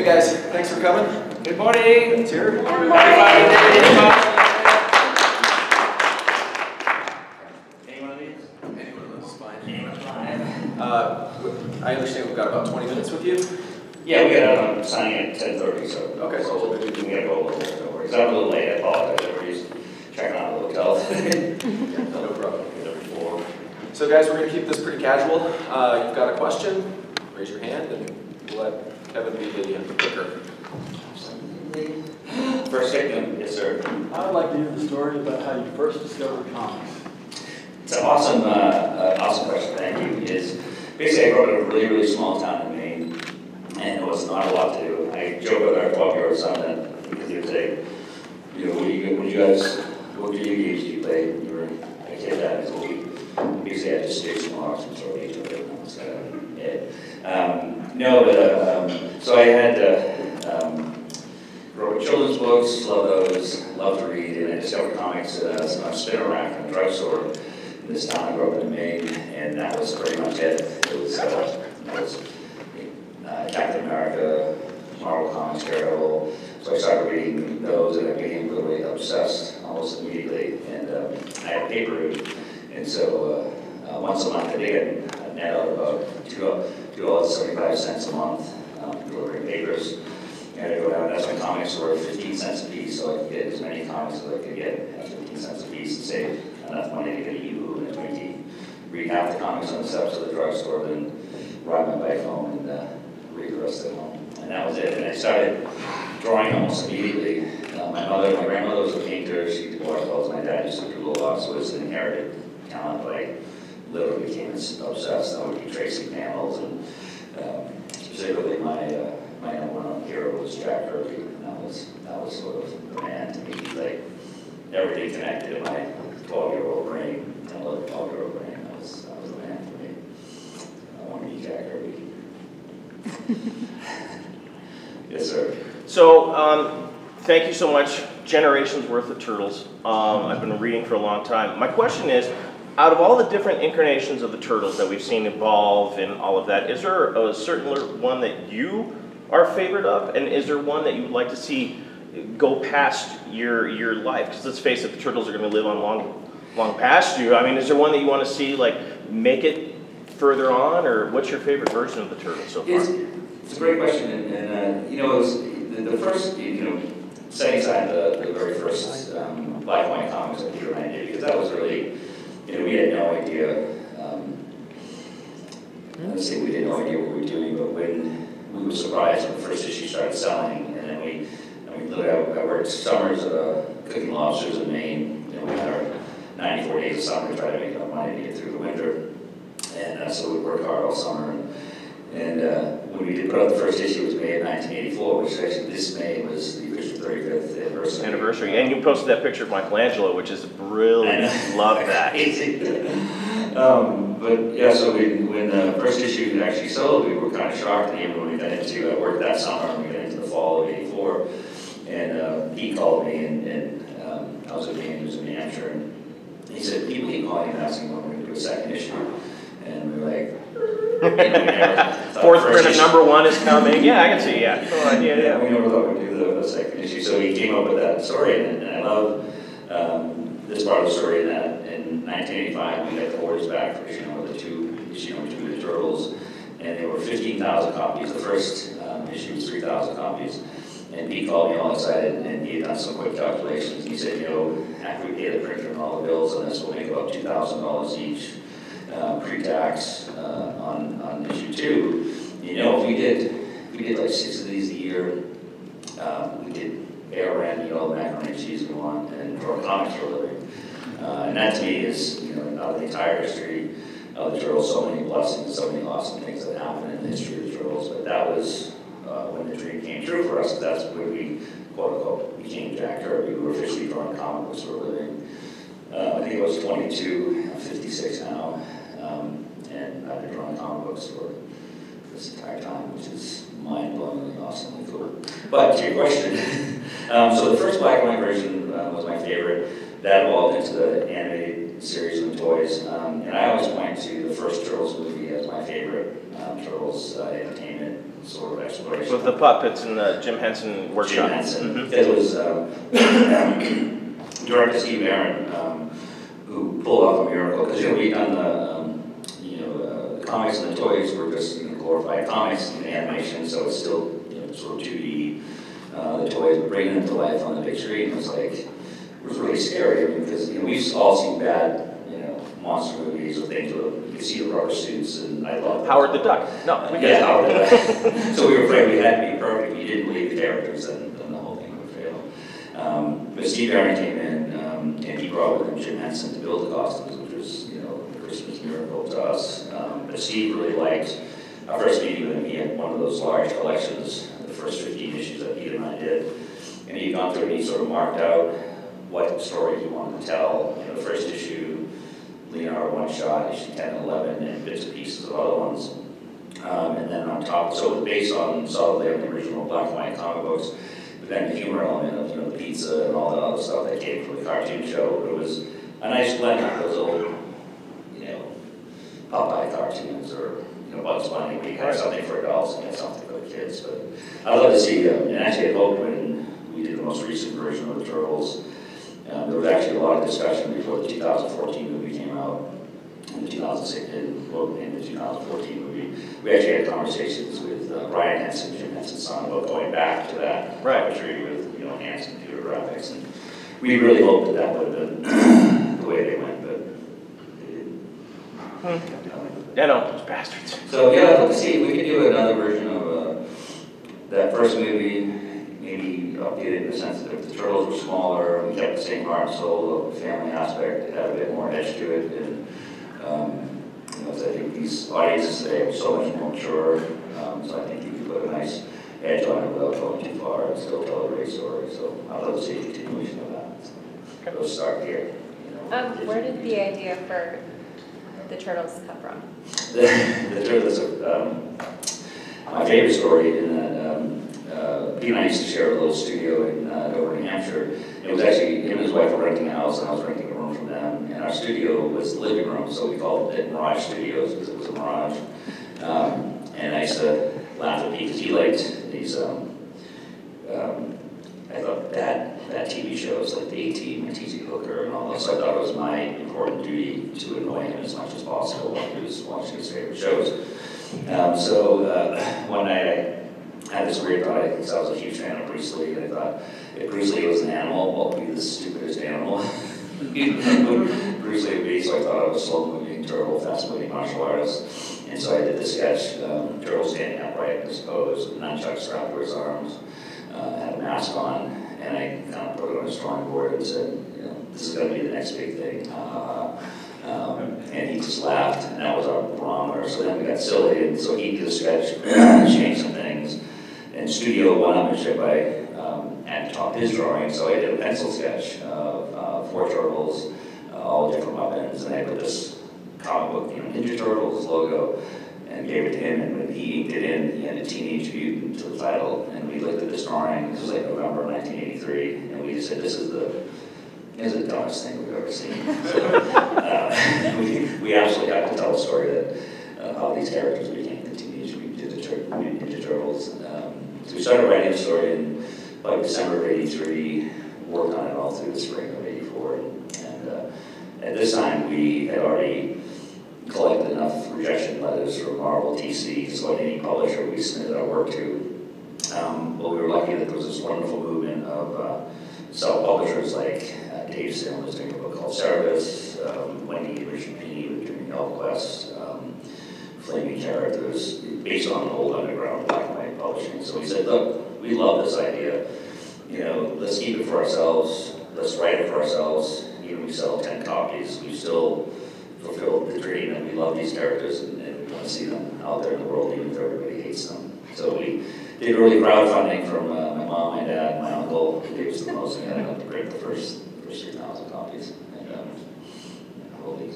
guys, thanks for coming. Good morning. Let's hear it. Good morning. Anyone of these? Anyone of those is fine. I understand we've got about 20 minutes with you. Yeah, we got out on signing at 10:30, so. Okay. So we gotta go a little bit, no worries. I'm a little late, I apologize, everybody's checking out the hotel. Yeah, no problem. So guys, we're going to keep this pretty casual. You've got a question, raise your hand, and we'll let Kevin be the clicker. First statement, yes sir. I would like to hear the story about how you first discovered comics. It's an awesome, awesome question, thank you. Basically I grew up in a really, really small town in Maine, and there was not a lot to do. I joke with our 12-year-old son that, because he would say, you know, what video games do you play when you were a kid? That is what we basically had to stay small and throw each other. So I had wrote children's books, love those, love to read, and I discovered comics at a spinner rack in a drugstore in this town I grew up in Maine, and that was pretty much it. It was Captain America, Marvel Comics, DareDevil. So I started reading those, and I became literally obsessed almost immediately. And I had a paper route, and so once a month I did a net out about $2.75 a month delivering papers. And I go down, that's when comics were 15 cents a piece, so I could get as many comics as I could get at 15 cents a piece and save enough money to get a U and a Twinkie. Read half the comics on the steps of the drugstore, then ride my bike home and read the rest at home. And that was it. And I started drawing almost immediately. My grandmother was a painter. She did watercolors. My dad used to do a lot, so it was an inherited talent. But I literally became obsessed. I would be tracing panels, and specifically my number one hero was Jack Kirby. And that was sort of the man to me. Like everything connected in my 12-year-old brain, 12-year-old brain. That was the man for me. I want to be Jack Kirby. Yes, sir. So, thank you so much. Generations worth of Turtles. I've been reading for a long time. My question is, out of all the different incarnations of the Turtles that we've seen evolve and all of that, is there a certain one that you are a favorite of? And is there one that you would like to see go past your life? Because let's face it, the Turtles are going to live on long past you. I mean, is there one that you want to see like make it further on, or what's your favorite version of the Turtles so far? It's a great question, and you know, it was the first, you know, setting aside the very first black and white comics that Peter and I did, because that was really, you know, we had no idea. Let's say we had no idea what we were doing, but when we were surprised when the first issue started selling, and then we I worked summers cooking lobsters in Maine. You know, we had our 94 days of summer to try to make enough money to get through the winter, and so we worked hard all summer. And when we did put out the first issue, it was May of 1984, which actually this May was the official 35th anniversary. And you posted that picture of Michelangelo, which is brilliant. Love that. But yeah, so when the first issue actually sold, we were kind of shocked. And even when we got into, I worked that summer, and we got into the fall of '84, and he called me, and I was at Maine, he was in New Hampshire, and he said, people keep calling and asking when we're going to do a second issue. And we were like, fourth print of #1 is coming. Yeah, I can see. Yeah. Yeah. We never thought we'd do the second issue, so he came up with that story, and I love this part of the story. That in 1985 we got the orders back for issue number 2 of the Turtles, and there were 15,000 copies. The first issue was 3,000 copies, and he called me all excited, and he had done some quick calculations. He said, you know, after we pay the printer and all the bills on this, we'll make about $2,000 each. Pre-tax on issue 2. You know, if we did like 6 of these a year, we did air rent, you know, the macaroni and cheese we want, and draw comics for a living. And that to me is, you know, out of the entire history of the Turtles, so many blessings, so many awesome things that happened in the history of the Turtles. But that was when the dream came true for us. That's when we, quote unquote, became Jack Kirby. We were officially drawing comic books for a living. I think it was 22, I'm 56 now. And I've been drawing comic books for this entire time, which is mind-blowingly awesomely cool. But to your question, so the first black and white version was my favorite. That evolved into the animated series of toys. And I always point to the first Turtles movie as my favorite Turtles entertainment sort of exploration. With the puppets and the Jim Henson workshop. Jim Henson. It was director Steve Barron who pulled off a miracle, because we'd done the comics and the toys were just glorified comics and animation, so it's still sort of 2D. The toys, but bringing them to life on the big screen was like, it was really scary, because we've all seen bad monster movies or things where you can see the rubber suits, and I love Howard the Duck. No, we yeah, Howard the Duck. So we were afraid we had to be perfect. If you didn't believe the characters, then the whole thing would fail. But Steve Barron came in, and he brought with him Jim Henson to build the costumes, which was a Christmas miracle to us. But Steve really liked our first meeting with him. He had one of those large collections, the first 15 issues that Peter and I did, and he'd gone through and he sort of marked out what story he wanted to tell. The first issue, Leonardo one-shot, issue 10 and 11, and bits and pieces of other ones. And then on top, so it was based on solidly on the original black and white comic books, but then the humor element of the pizza and all that other stuff that came from the cartoon show. But it was a nice blend of those old, Popeye cartoons or Bugs Bunny, where you had something for adults and you had something for the kids. But I'd love to see, and actually I hope when we did the most recent version of the Turtles, there was actually a lot of discussion before the 2014 movie came out, and the 2014 movie. We actually had conversations with Brian Henson, Jim Henson's son, about going back to that puppetry with enhanced computer graphics. And we really hoped that would have been the way they went, but they didn't. Those bastards. So yeah, I'd love to see if we could do another version of that first movie, maybe updated in the sense that if the Turtles were smaller, we kept the same heart and soul of the family aspect, it had a bit more edge to it, and I think these audiences today are so much more mature, so I think you could put a nice edge on it without going too far and still tell a great story. So I'd love to see a continuation of that. So it'll start here. Where did the idea for the Turtles come from? The Turtles are my favorite story in that Pete and I used to share a little studio in Dover, New Hampshire. It was actually him and his wife were renting a house, and I was renting a room from them. And our studio was the living room, so we called it Mirage Studios because it was a mirage. And I used to laugh at Pete because he liked these, I thought bad TV shows like The A-Team and T.J. Hooker and all that. So I thought it was my important duty to annoy him as much as possible while he was watching his favorite shows. One night I had this weird thought, because I was a huge fan of Bruce Lee, and I thought, if Bruce Lee was an animal, what would be the stupidest animal Bruce Lee would be? So I thought I was a slow-moving turtle, fast-moving martial artist. And so I did this sketch, turtle standing upright in his pose, nunchucks strapped to his arms, had a mask on, and I kind of put it on his drawing board and said, this is going to be the next big thing. And he just laughed, and that was our barometer. So then we got silly, and so he did a sketch, changed some things. And Studio one-upmanship, I had to top his drawing, so I did a pencil sketch of 4 turtles, all different weapons, and I put this comic book, Ninja Turtles logo, and gave it to him, and when he inked it in, he had a Teenage Mutant to the title, and we looked at this drawing, this was like November 1983, and we just said, this is the dumbest thing we've ever seen. So, we absolutely have to tell a story that how these characters became the Teenage Mutant Ninja Turtles. So we started writing the story in like December of '83, worked on it all through the spring of '84, and at this time we had already collected enough rejection letters from Marvel, TC, so any publisher we submitted our work to. But we were lucky that there was this wonderful movement of self-publishers like Dave Sim was doing a book called Cerebus, Wendy Richard P. was doing ElfQuest, Flaming Characters, based on old underground black and white publishing. So we said, look, we love this idea. Let's keep it for ourselves. Let's write it for ourselves. Even if we sell 10 copies, we still fulfill the dream, and we love these characters, and we want to see them out there in the world, even if everybody hates them. So we did early crowdfunding from my mom, my dad, my uncle, who gave us the most, and I got to break the first 3,000 copies. And holy,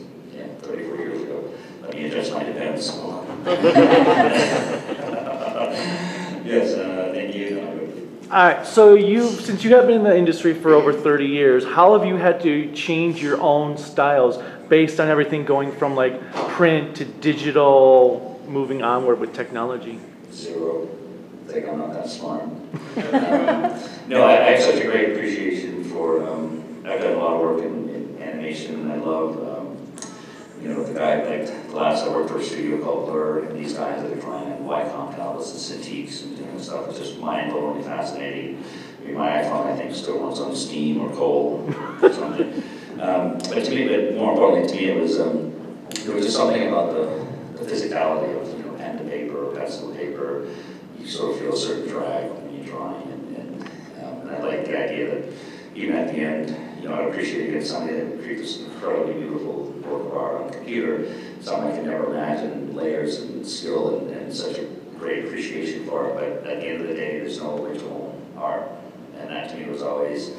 34 years ago. Let me adjust my defense. Yes, thank you. All right, so since you have been in the industry for over 30 years, how have you had to change your own styles based on everything going from like print to digital, moving onward with technology? Zero. I think I'm not that smart. No, I have such a great appreciation for, I've done a lot of work in animation, and I love, the guy, like, the last I worked for a studio called Blur, and these guys that are trying and Wycom tablets and Cintiqs and doing stuff. It's just mind-blowingly fascinating. I mean, my iPhone, I think, still runs on Steam or coal or something. But to me, but more importantly to me, it was just something about the physicality of, pen to paper or pencil to paper. You sort of feel a certain drag when you're drawing, and I like the idea that even at the end, I'd appreciate getting somebody that creates this incredibly beautiful work of art on a computer, something I can never imagine, layers and skill and such a great appreciation for it, but at the end of the day, there's no original art, and that to me was always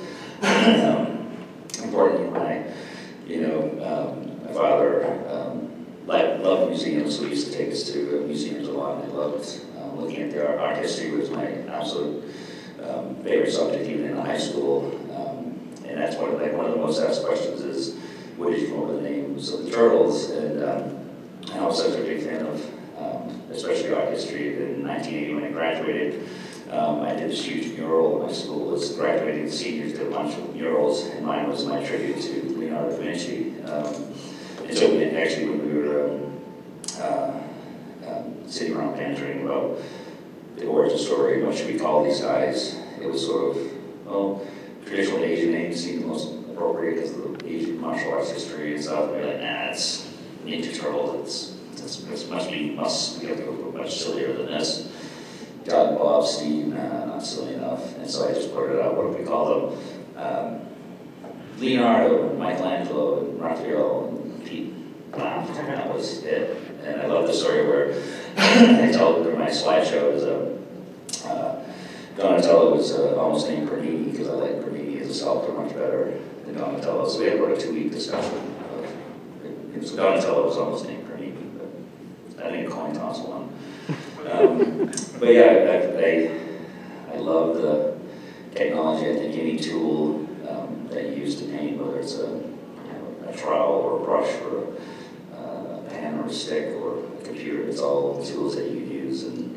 important. My father loved museums, so he used to take us to museums a lot, and I loved looking at the art history was my absolute favorite subject, even in high school. And that's one of the most asked questions is, where did you come up with the names of the Turtles? And I was such a big fan of, especially art history. In 1980, when I graduated, I did this huge mural. My school was graduating seniors, did a bunch of murals, and mine was my tribute to Leonardo da Vinci. And so actually, when we were sitting around bantering about the origin story, what should we call these guys? It was sort of, traditional Asian names seemed the most appropriate because of the Asian martial arts history and stuff. We're like, it's Ninja Turtles. It's we have to go much sillier than this. John, Bob, Steve, not silly enough. And so I just blurted out, what do we call them? Leonardo, and Michelangelo, and Raphael, and Pete. And that was it. And I love the story where I tell my slideshow is Donatello was almost named Bernini because I like Bernini as a sculptor much better than Donatello. So we had about a 2-week discussion. So Donatello was almost named Bernini, but I think a coin toss won. But yeah, I love the technology. I think any tool that you use to paint, whether it's a trowel or a brush or a pen or a stick or a computer, it's all tools that you use, and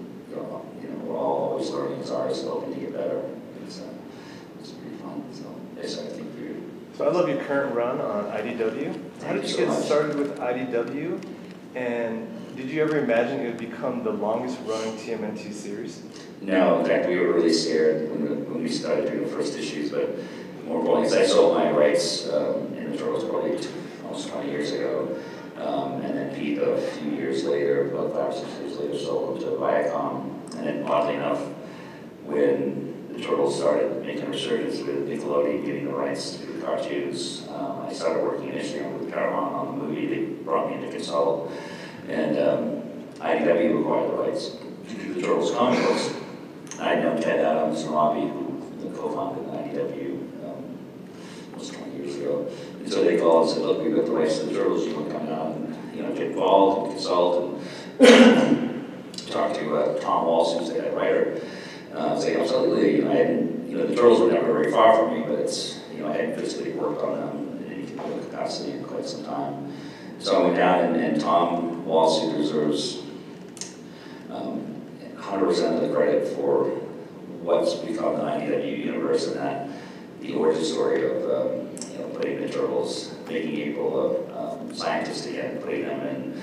we're all always learning as artists, hoping to get better. It's pretty fun. So yes, I think you're. So I love your current run on IDW. How did you get started with IDW? And did you ever imagine it would become the longest running TMNT series? No, in fact, we were really scared when we started doing the first issues, but more importantly, I sold my rights in the Turtles probably almost 20 years ago. And then Pete, a few years later, about 5 or 6 years later, sold them to Viacom. And then, oddly enough, when the Turtles started making a resurgence with Nickelodeon getting the rights to the cartoons, I started working initially with Paramount on the movie. They brought me in to consult, and IDW acquired the rights to do the Turtles comic books. I had known Ted Adams and Robbie, who co-founded IDW almost 20 years ago. And so they called and said, look, we've got the rights to the Turtles, you want to come down and get involved and consult and talk to Tom Walsh, who's the head writer. Say, absolutely, I hadn't, the Turtles were never very far from me, but it's, I hadn't physically worked on them in any capacity in quite some time. So I went down and Tom Walsh, who deserves 100% of the credit for what's become the IDW universe, and that the origin story of putting the Turtles, making April scientists again, putting them in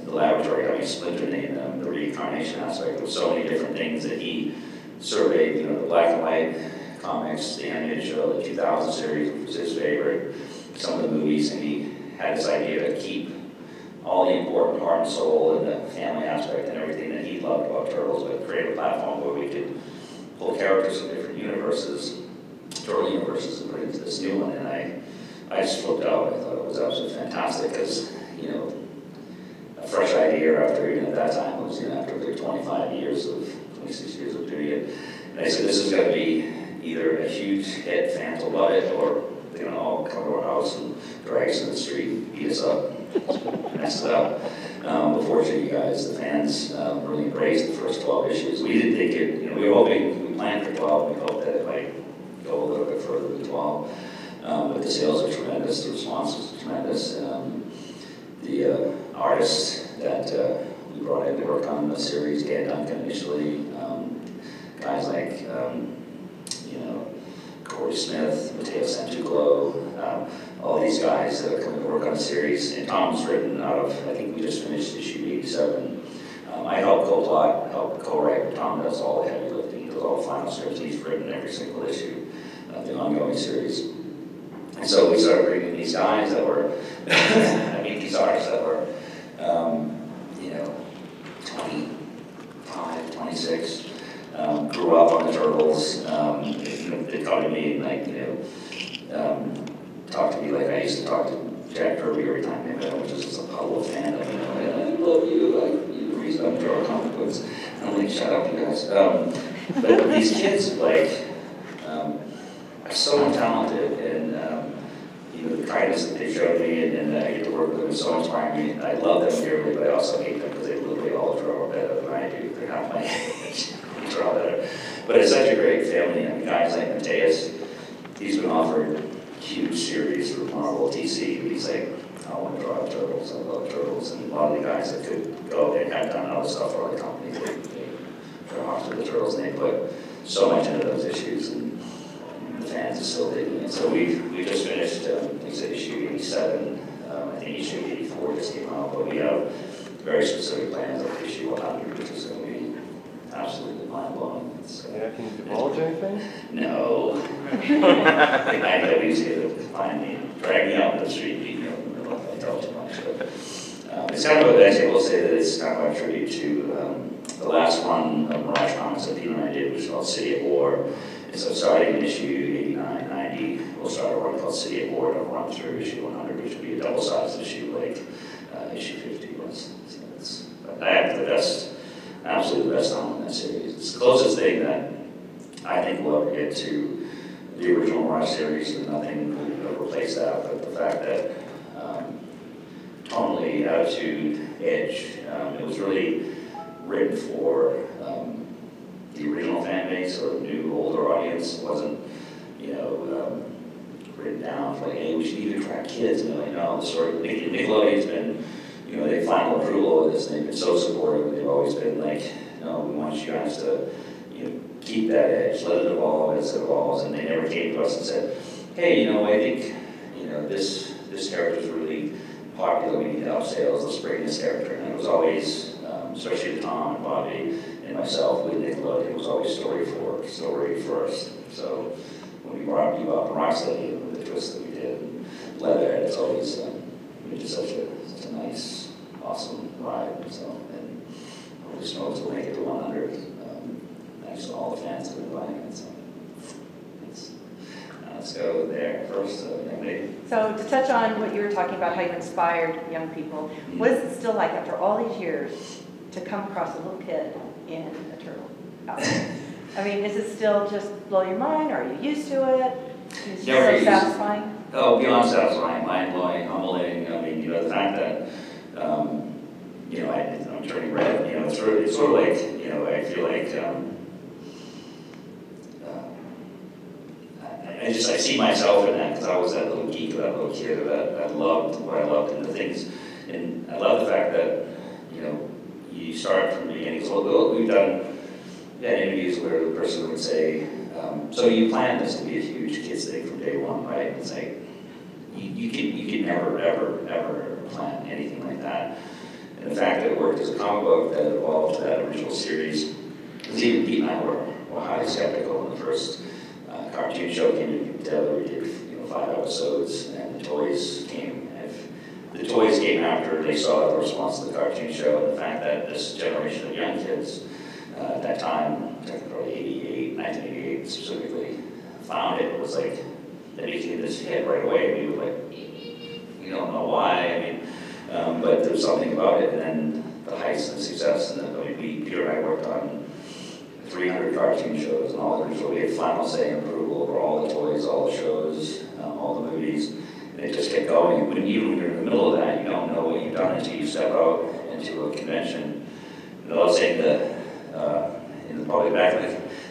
the laboratory, having Splinter name them, the reincarnation aspect of so many different things that he surveyed, the black and white comics, the animated show, the 2000 series, which was his favorite, some of the movies, and he had this idea to keep all the important heart and soul and the family aspect and everything that he loved about Turtles, but create a platform where we could pull characters from different universes, Turtle universes, and put into this new one. And I just flipped out. I thought it was absolutely fantastic because, a fresh idea after, even at that time, it was after 26 years of doing it. And I said, this is going to be either a huge hit, fans will love it, or they're going to all come to our house and drag us in the street, beat us up, mess it up. But fortunately, you guys, the fans, really embraced the first 12 issues. We didn't think it, we were hoping, we planned for the sales are tremendous, the response was tremendous. The artists that we brought in to work on the series, Dan Duncan initially, guys like, Corey Smith, Matteo Santuclo, all these guys that are coming to work on the series. And Tom's written out of, I think we just finished issue 87. I help co-plot, help co-write, but Tom does all the heavy lifting, he does all the final scripts. He's written every single issue of the ongoing series. And so we started bringing these guys that were, these artists that were, 25, 26, grew up on the Turtles. They come to me and talk to me like I used to talk to Jack Kirby every time they met, which is just a puddle of fandom. I love you, you're the reason I'm drawing comic books. I'm like, shut up, you guys. But these kids, are so talented, and the kindness that they showed me, and I get to work with them is so inspiring me. I love them dearly, but I also hate them because they literally all draw better than I do. They're half my age. They draw better. But it's such a great family. Guys like Mateus, he's been offered huge series for Marvel, DC, but he's like, I want to draw Turtles, I love Turtles. And a lot of the guys that could go and have done other stuff for other companies, they're off to the Turtles, and they put so much into those issues, and the fans are still digging it. So we just finished, issue 87, I think issue 84 just came out, but we have very specific plans of issue 100, which is going to be absolutely mind-blowing. Yeah, can you divulge anything? No. Like IW's here to find me, drag me out in the street, beat me up in the middle if I tell too much. But it's kind of actually I will say that it's kind of a tribute to the last run of Mirage Comics that Peter and I did, which was called City at War. And so starting in issue 89, 90, we'll start a run called City at War, and we'll run through issue 100, which will be a double-sized issue like issue 50 was. So I have the best, absolutely the best time in that series. It's the closest thing that I think we'll ever get to the original Mirage series, and nothing will replace that. But the fact that tonally, attitude, edge, it was really written for the original fan base or the new, older audience. It wasn't, written down for like, hey, we should even attract kids. The story. Nickelodeon's been, they final approval of this, and they've been so supportive. They've always been like, no, we want you guys to, keep that edge, let it evolve as it evolves. And they never came to us and said, hey, I think, this character is really popular. We need to up sales. Let's bring this character. And it was always, especially Tom and Bobby and myself with Nickelodeon, it was always story first. So when we brought you up Rocksteady with the twist that we did, and Leather, it's always just such a nice, awesome ride. So, and we're just hoping to make it to 100. Thanks to all the fans that have been buying it. So let's go there first, young lady. So to touch on what you were talking about, how you inspired young people, what is it still like after all these years to come across a little kid in a turtle outfit? Is it still just blow your mind? Are you used to it? Is it so satisfying? Oh, beyond satisfying, mind-blowing, humbling. The fact that, I'm turning red, it's sort of like, I feel like, I see myself in that because I was that little geek, that little kid that loved what I loved and the things. And I love the fact that, you start from the beginning. So we've done interviews where the person would say, so you planned this to be a huge kids thing from day one, right? It's like, you can never, ever, ever plan anything like that. And the fact that it worked as a comic book, that evolved to that original series, because even Pete and I were highly skeptical when the first cartoon show came together. We did 5 episodes, and the toys came. The toys came after they saw the response to the cartoon show, and the fact that this generation of young kids at that time, probably 1988 specifically, found it. It was like, they became this hit right away. We were like, we don't know why. But there was something about it, and then the heights and success. And Peter and I worked on 300 cartoon shows, and all the original. We had final say and approval over all the toys, all the shows, all the movies. And it just kept going. Even when you're in the middle of that, you don't know what you've done until you step out into a convention. And I was saying that probably back,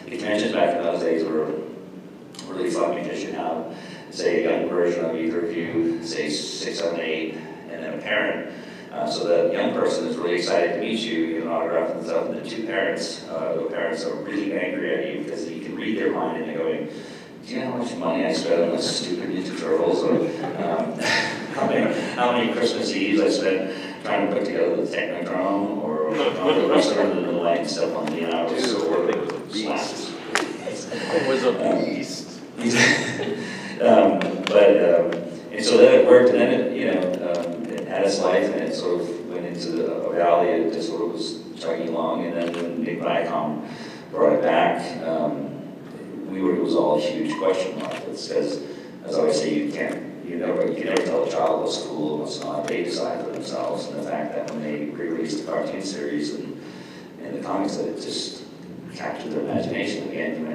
the conventions back in those days were really fun because you have say, a young version of either of you, say 6, 7, 8, and then a parent. So the young person is really excited to meet you, you know, autograph and stuff, and the two parents, the parents are really angry at you because you can read their mind and they're going, do you know how much money I spent on this stupid Ninja Turtles? Or how many Christmas Eves I spent trying to put together the Technodrome, or the rest of the light stuff on Leonardo's sword. It was a beast. And so then it worked, and then it, you know, it had its life, and it sort of went into a valley. It just sort of was chugging along, and then when Nick Viacom brought it back, it was all a huge question mark. It's because, as I always say, you can never tell a child what's cool and what's not. They decide for themselves, and the fact that when they re-released the cartoon series and the comics, that it just captured their imagination again.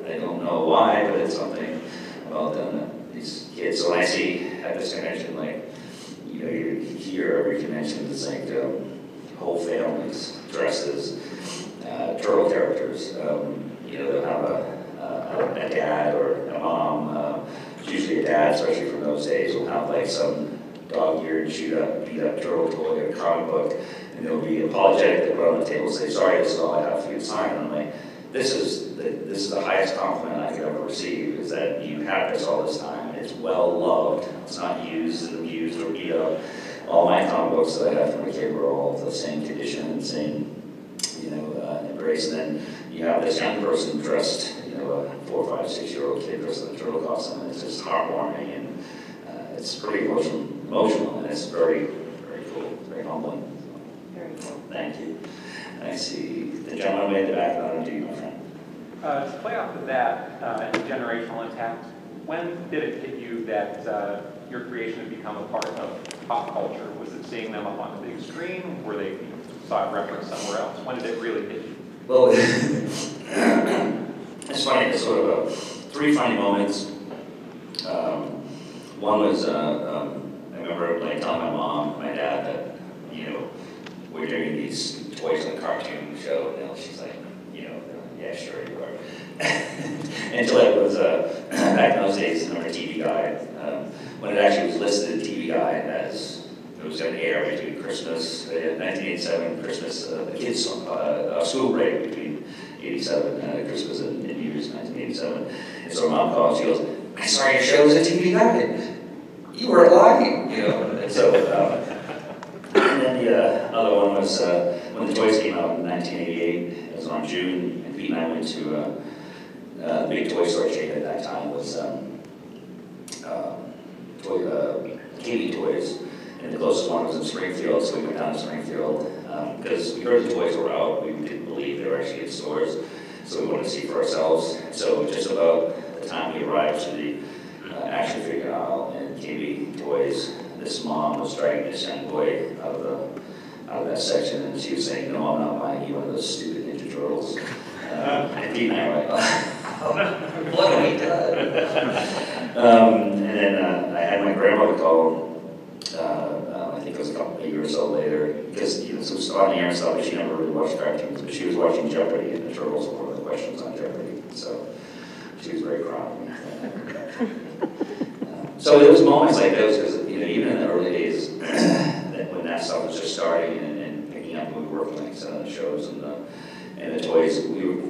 I don't know why, but it's something about them that these kids. So when I see at this convention, like, you know, you hear every convention, it's like whole families dressed as turtle characters. You know, they'll have a dad or a mom. Usually a dad, especially from those days, will have like some dog-eared, beat-up turtle toy or comic book, and they'll be apologetic. They'll put on the table and say, "Sorry, this is all I have for you to sign." And I'm like, this is the highest compliment I could ever receive, is that you had this all this time. It's well loved. It's not used and abused or beat up. All my comic books that I have from a kid were all of the same condition and same, you know, embrace. And then you have this young person dressed, you know, a 4, 5, 6-year-old kid dressed in a turtle costume, and it's just heartwarming, and it's pretty emotional, and it's very, very cool. It's very humbling. Very cool. Thank you. I see the gentleman way in the back. I'll do you, my friend. To play off of that, generational impact, when did it hit you that your creation had become a part of pop culture? Was it seeing them up on the big screen? Were they saw it referenced somewhere else? When did it really hit you? Well, it's funny. It's sort of 3 funny moments. One was I remember like telling my mom, my dad, that, you know, we're doing these toys on a cartoon show. You know, she's like, you know, yeah, sure you are. Until it was back in those days, remember TV Guide, when it actually was listed in TV Guide as it was going to air between Christmas, 1987, Christmas, the kids' school break between 87, Christmas and New Year's 1987. And so my mom calls, she goes, "I saw your show was a TV Guide. You weren't lying," you know. And so, and then the other one was when the toys came out in 1988. It was on June, and Pete and I went to the big toy store chain at that time was KB Toys, and the closest one was in Springfield, so we went down to Springfield because we heard the toys were out. We didn't believe they were actually in stores, so we wanted to see for ourselves. So just about the time we arrived to the action figure aisle in KB Toys, this mom was dragging this young boy out of that section, and she was saying, "No, I'm not buying you one of those stupid Ninja Turtles." And Pete and I were like, "Oh, what have we done?" And then I had my grandmother call. I think it was a year or so later, because it was on the air and stuff, but she never really watched cartoons, but she was watching Jeopardy, and the Turtles were one of the questions on Jeopardy, so she was very proud of me. So there was moments like those, because, you know, even in the early days, when that stuff was just starting and picking up, we were working like some of the shows and the toys, we were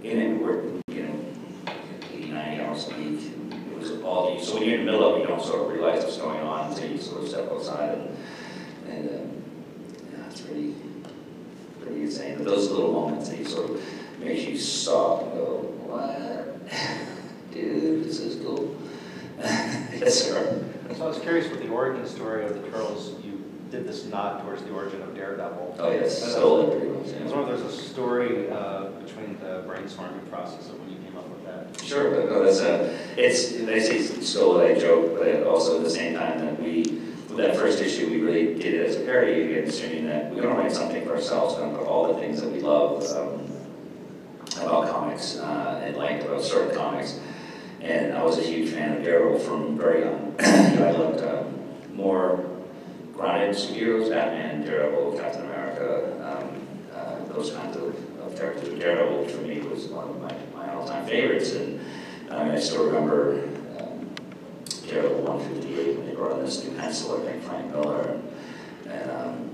in it, we were, you know, 80, 90 hours a week. It was all, so when you're in the middle of it, you don't sort of realize what's going on until you sort of step outside, and yeah, it's pretty insane. But those little moments that you sort of makes you stop and go, "What? Dude, this is cool." Yes, sir. So I was curious with the origin story of the Turtles. You did this nod towards the origin of DareDevil. Oh yes, so pretty much. I was wondering if there's a story between the brainstorming process of when you came up with that. Sure, but no, that's they say still a joke, but also at the same time that with that first issue, we really did it as a parody again, assuming that we're going to write something for ourselves, we're going to put all the things that we love about comics and liked about certain comics. And I was a huge fan of DareDevil from very young. I loved more grounded superheroes, Batman, DareDevil, Captain America, those kinds of characters. DareDevil, for me, was one of my all-time favorites. And I still remember DareDevil 158 when they brought in this new penciler named Frank Miller, and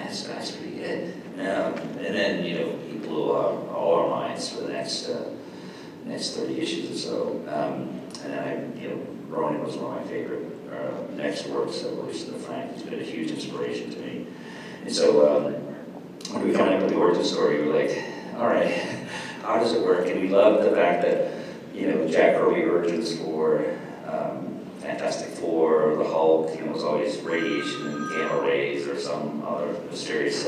that's pretty good. And then, you know, he blew all our minds for the next 30 issues or so. And then Ronin was one of my favorite next works that were in the Frank. He's been a huge inspiration to me. And so when we found out about the origin story, we were like, all right, how does it work? And we loved the fact that, you know, Jack Kirby origins for Fantastic Four, the Hulk, you know, was always radiation and gamma rays or some other mysterious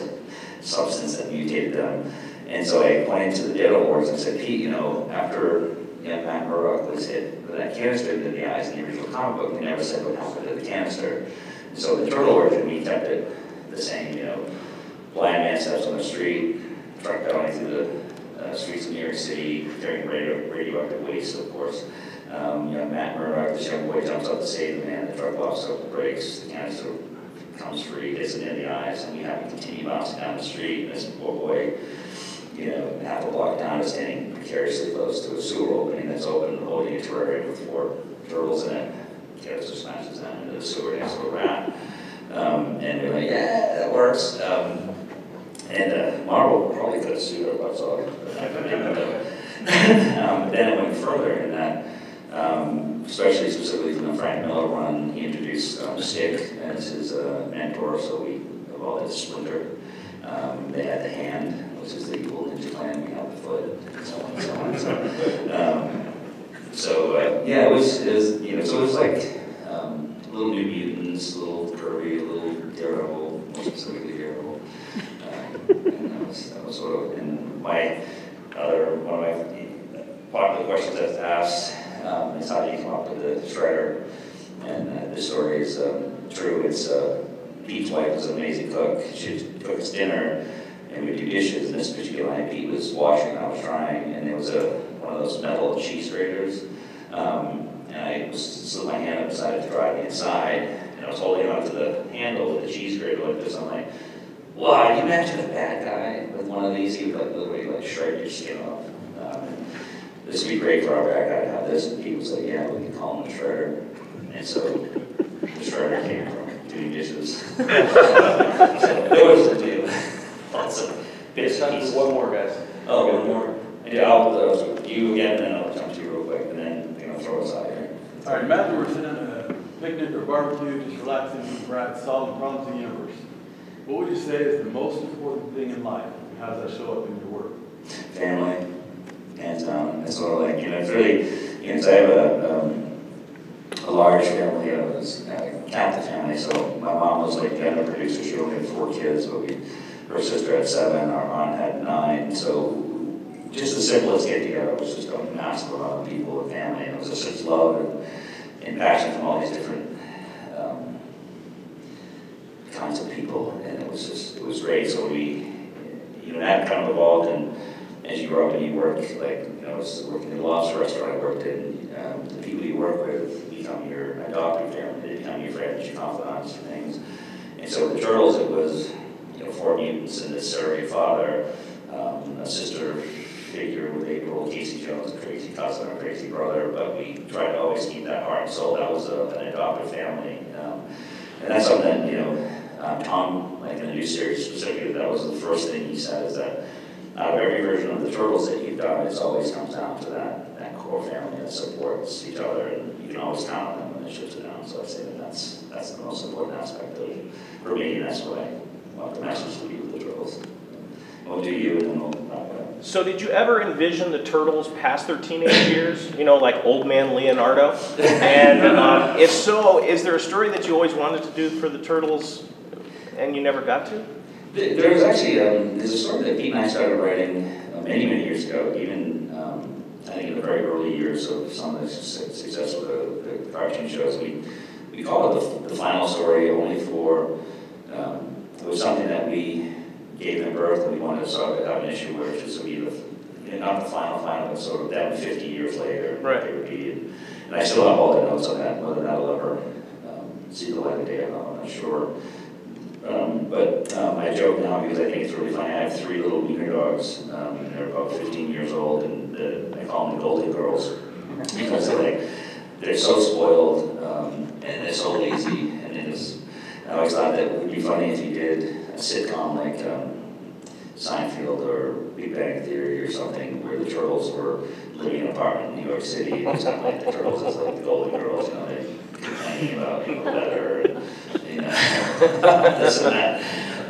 substance that mutated them. And so I pointed to the DareDevil origins and said, Pete, you know, after Matt Murdock was hit with that canister in the eyes in the original comic book, they never said what happened to the canister. And so the turtle origin, we kept it the same, you know, blind man steps on the street, truck going through the streets of New York City, carrying radioactive waste, of course. You know, Matt Murdock, this young boy, jumps up to save the man, the truck locks up the brakes, the canister comes free, hits it in the eyes, and you have to continue bouncing down the street, and this poor boy, you know, half a block down is standing precariously close to a sewer opening that's open, holding a terrarium with 4 turtles in it. The canister smashes down into the sewer next to a rat. And we're like, yeah, that works. And Marvel probably could have sued our butts off. But then it went further in that, especially specifically from the Frank Miller run, he introduced Stick as his mentor, so we evolved as Splinter. They had the hand, which is the evil ninja clan, we had the foot, and so on and so on. So, yeah, it was, you know, so it was like little New Mutants, little Kirby, little DareDevil, more specifically DareDevil. And that was sort of, and one of my popular questions that's asked is how do you come up with the Shredder? And this story is true. It's Pete's wife was an amazing cook. She'd cook us dinner and we'd do dishes. And this particular night, Pete was washing and I was drying, and there was one of those metal cheese graters. And I slid my hand up, decided to dry the inside, and I was holding onto the handle with the cheese grater like this. I'm like, wow, you imagine a bad guy with one of these? He would like literally like shred your skin off. This would be great for our bad guy to have this. And Pete was like, yeah, we can call him the Shredder. And so the Shredder came from doing dishes. So it was a deal. Lots of bits and pieces. One more, guys. Oh, one more. Yeah, I'll you again, and then I'll jump to you real quick, and then throw us out here. All right, imagine we're sitting at a picnic or barbecue, just relaxing, right, solving problems in the universe. What would you say is the most important thing in life? And how does that show up in your work? Family, hands down. It's sort of like, you know, it's really, you know, I have a large family. I was count the family. So my mom was like the end producer. She only had 4 kids, but her sister had 7, our aunt had 9. So just the simplest get together was just a massive amount of people and family, and it was just such love and passion from all these different kinds of people, and it was great. So we, you know, that kind of evolved, and as you grow up and you work, like, you know, I was working in the lobster restaurant I worked in, the people you work with become your adoptive family, they become your friends, your confidants, and things. And so the Turtles, it was, you know, 4 mutants and this surrogate father, a sister figure with April, Casey Jones, a crazy cousin, a crazy brother, but we tried to always keep that heart and soul. That was an adoptive family. And that's something that, you know, Tom, like in the new series specifically, that was the first thing he said, is that out of every version of the Turtles that you've done, it always comes down to that core family that supports each other, and you can always count on them when it shifts it down. So I'd say that's the most important aspect of it. For me, and that's what I want the message to be with the Turtles. We'll do you, and then we'll talk about it. So did you ever envision the Turtles past their teenage years? You know, like Old Man Leonardo? And if so, is there a story that you always wanted to do for the Turtles and you never got to? There's actually, there's a story that Pete and I started writing many years ago, even I think in the very early years of some of the success of the cartoon shows. We call it the final story, only for, it was something that we gave them birth, and we wanted to sort of have an issue where it just would be not the final, but sort of them 50 years later. Right. They would be, and I still have all the notes on that, whether that'll ever see the light of day or not, I'm not sure. But I joke now because I think it's really funny. I have 3 little wiener dogs, and they're about 15 years old, and I call them the Goldie Girls because they're like they're so spoiled, and they're so lazy, and I always thought that it would be funny if you did a sitcom like Seinfeld or Big Bang Theory or something, where the Turtles were living in an apartment in New York City, and it's not like the Turtles as like the Golden Girls, they're complaining about, weather, and, this and that.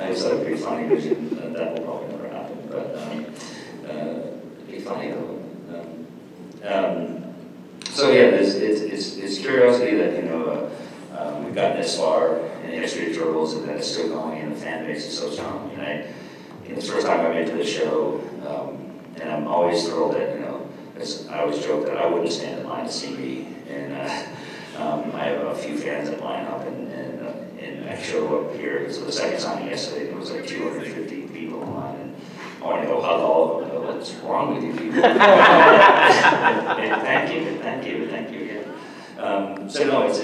I just thought it would be a funny vision, and that will probably never happen, but it'd be funny though. So yeah, it's curiosity that, we've gotten this far in the history of Turtles, and that it's still going, and the fan base is so strong. And it's the first time I've been to this show, and I'm always thrilled that, I always joke that I wouldn't stand in line to see me, and I have a few fans that line up, and I show up here. So the second time yesterday, there was like 250 people in line, and I want to go hug all of them. What's wrong with you people? And thank you again. So no, it's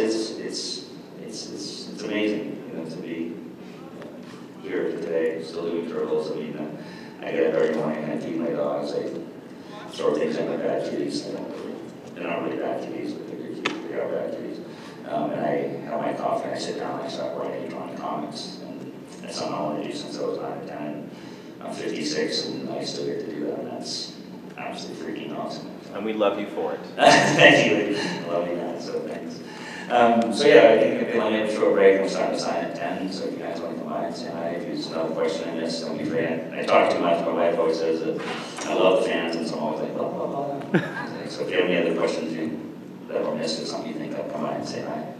amazing, to be here today, still doing Turtles. I mean, I get up every morning and I feed my dogs. I throw things at my bad kitties. They're not really bad kitties, but they are bad kitties. And I have my coffee and I sit down and I start writing, drawing comics. And that's something I want to do since I was 9 or 10. I'm 56 and I still get to do that, and that's absolutely freaking awesome. And we love you for it. Thank you. I love you, man, so thanks. So yeah, I think we'll only have a short break. I'm starting to sign at 10, so if you guys want to come by and say hi, if there's another question I missed, don't be afraid. I talk too much, my wife always says that I love the fans, and so I'm always like, blah, blah, blah. So if you have any other questions that were missed or something you think, I'll come by and say hi.